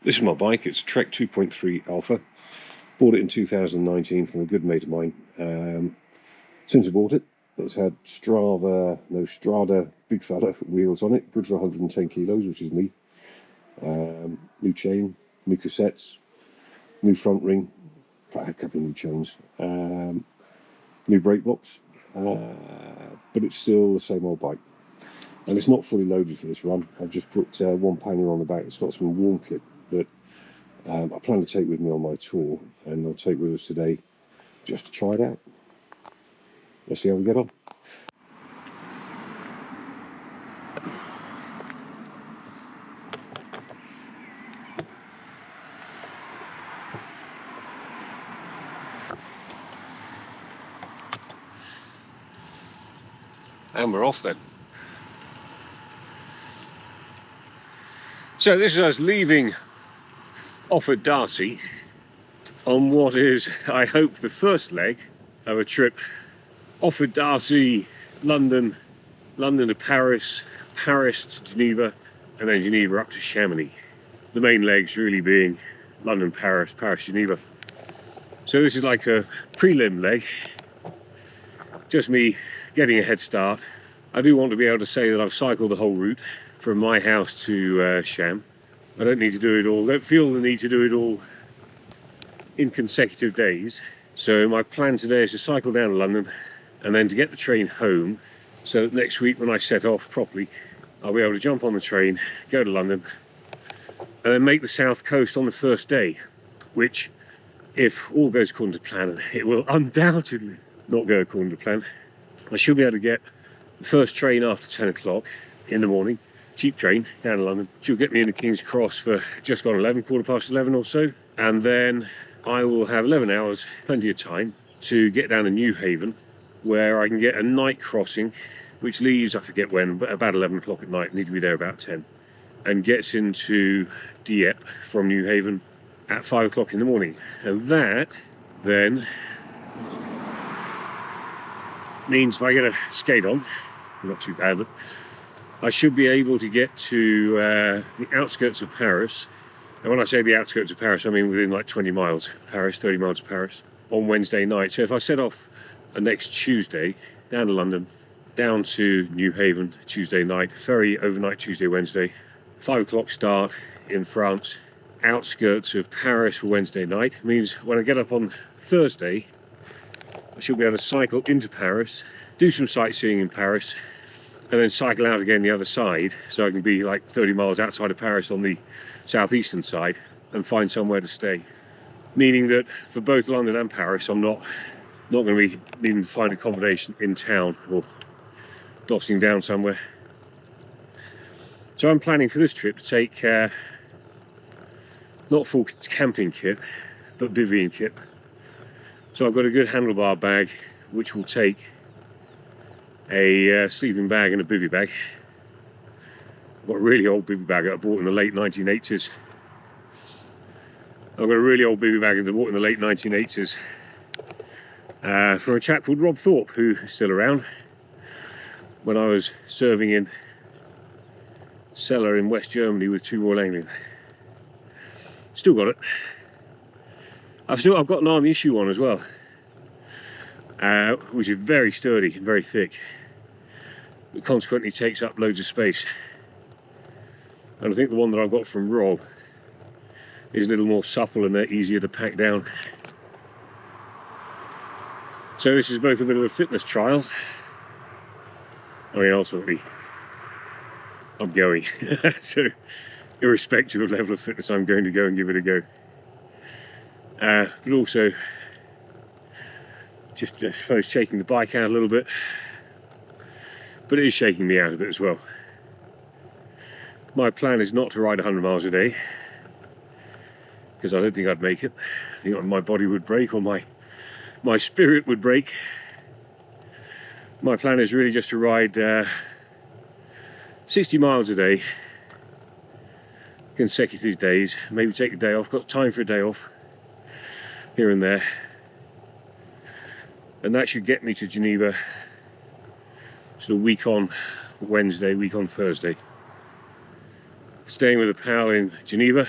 This is my bike. It's a Trek 2.3 Alpha. Bought it in 2019 from a good mate of mine. Since I bought it, it's had Strada big fella wheels on it, good for 110 kilos, which is me. New chain, new cassettes, new front ring, a couple of new chains, new brake box, but it's still the same old bike. And it's not fully loaded for this run. I've just put one pannier on the back. It's got some warm kit that I plan to take with me on my tour, and I'll take with us today just to try it out. Let's see how we get on. And we're off then. So this is us leaving off at Darcy on what is, I hope, the first leg of a trip off at Darcy, London, London to Paris, Paris to Geneva, and then Geneva up to Chamonix. The main legs really being London, Paris, Paris, Geneva. So this is like a prelim leg, just me getting a head start. I do want to be able to say that I've cycled the whole route from my house to Cham. I don't need to do it all, don't feel the need to do it all in consecutive days. So my plan today is to cycle down to London and then to get the train home, so that next week when I set off properly, I'll be able to jump on the train, go to London, and then make the south coast on the first day, which, if all goes according to plan, and it will undoubtedly not go according to plan, I should be able to get the first train after 10 o'clock in the morning, cheap train down to London. She'll get me into King's Cross for just gone 11, quarter past 11 or so, and then I will have 11 hours, plenty of time, to get down to Newhaven, where I can get a night crossing, which leaves, I forget when, but about 11 o'clock at night, need to be there about 10, and gets into Dieppe from Newhaven at 5 o'clock in the morning. And that then means if I get a skate on, not too badly, I should be able to get to the outskirts of Paris. And when I say the outskirts of Paris, I mean within like 20 miles of Paris, 30 miles of Paris, on Wednesday night. So if I set off next Tuesday, down to London, down to Newhaven Tuesday night, ferry overnight Tuesday, Wednesday, 5 o'clock start in France, outskirts of Paris for Wednesday night, means when I get up on Thursday, I should be able to cycle into Paris, do some sightseeing in Paris, and then cycle out again the other side, so I can be like 30 miles outside of Paris on the southeastern side and find somewhere to stay. Meaning that for both London and Paris, I'm not going to be needing to find accommodation in town or dossing down somewhere. So I'm planning for this trip to take not full camping kit, but bivvying kit. So I've got a good handlebar bag, which will take a sleeping bag and a bivvy bag. I've got a really old bivvy bag that I bought in the late 1980s. I've got a really old bivvy bag that I bought in the late 1980s from a chap called Rob Thorpe, who's still around, when I was serving in cellar in West Germany with 2 Royal Anglian. Still got it. I've got an army issue one as well, which is very sturdy and very thick, but consequently takes up loads of space. And I think the one that I've got from Rob is a little more supple and they're easier to pack down. So this is both a bit of a fitness trial. I mean, ultimately, I'm going. So, irrespective of level of fitness, I'm going to go and give it a go. But also, just I suppose shaking the bike out a little bit. But it is shaking me out a bit as well. My plan is not to ride 100 miles a day, because I don't think I'd make it. I think my body would break, or my spirit would break. My plan is really just to ride 60 miles a day, consecutive days, maybe take a day off, got time for a day off here and there, and that should get me to Geneva sort of week on Wednesday, week on Thursday. Staying with a pal in Geneva,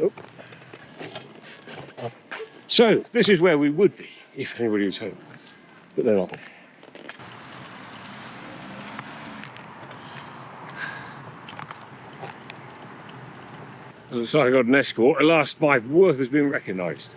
Oh. So this is where we would be if anybody was home, but they're not. It looks like I got an escort. At last, my worth has been recognised.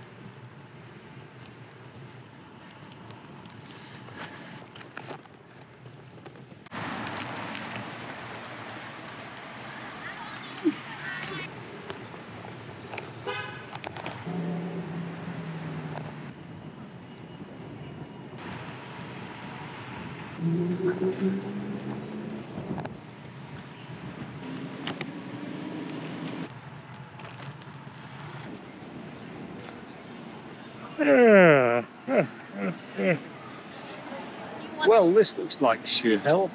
Well, this looks like sheer hell.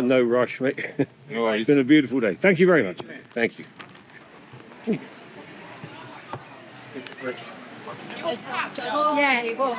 No rush, mate. No worries. It's been a beautiful day. Thank you very much. Thank you. Yeah, it was.